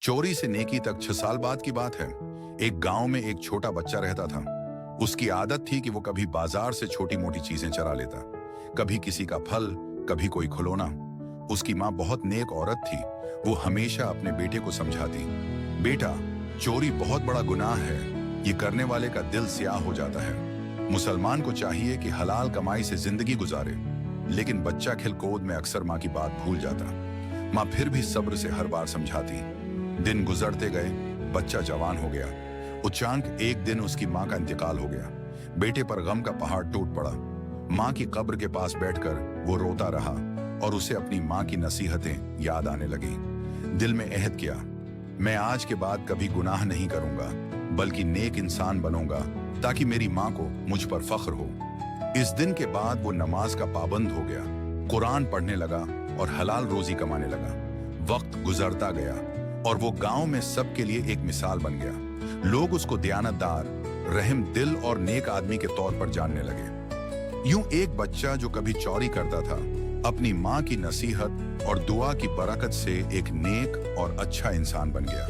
चोरी से नेकी तक 6 साल बाद की बात है। एक गांव में एक छोटा बच्चा रहता था। उसकी आदत थी कि वो कभी बाजार से छोटी मोटी चीजें चरा लेता, कभी किसी का फल, कभी कोई खिलौना। उसकी माँ बहुत नेक औरत थी। वो हमेशा अपने बेटे को समझाती, बेटा, चोरी बहुत बड़ा गुनाह है, ये करने वाले का दिल स्याह हो जाता है। मुसलमान को चाहिए कि हलाल कमाई से जिंदगी गुजारे। लेकिन बच्चा खिलकूद में अक्सर माँ की बात भूल जाता। माँ फिर भी सब्र से हर बार समझाती। दिन गुजरते गए, बच्चा जवान हो गया। अचानक एक दिन उसकी माँ का इंतकाल हो गया। बेटे पर गम का पहाड़ टूट पड़ा। माँ की कब्र के पास बैठकर वो रोता रहा और उसे अपनी माँ की नसीहतें याद आने लगी। दिल में अहद किया, मैं आज के बाद कभी गुनाह नहीं करूंगा, बल्कि नेक इंसान बनूंगा, ताकि मेरी माँ को मुझ पर फख्र हो। इस दिन के बाद वो नमाज का पाबंद हो गया, कुरान पढ़ने लगा और हलाल रोजी कमाने लगा। वक्त गुजरता गया और वो गांव में सबके लिए एक मिसाल बन गया। लोग उसको दयानतदार, रहम दिल और नेक आदमी के तौर पर जानने लगे। यूं एक बच्चा जो कभी चोरी करता था, अपनी माँ की नसीहत और दुआ की बरकत से एक नेक और अच्छा इंसान बन गया।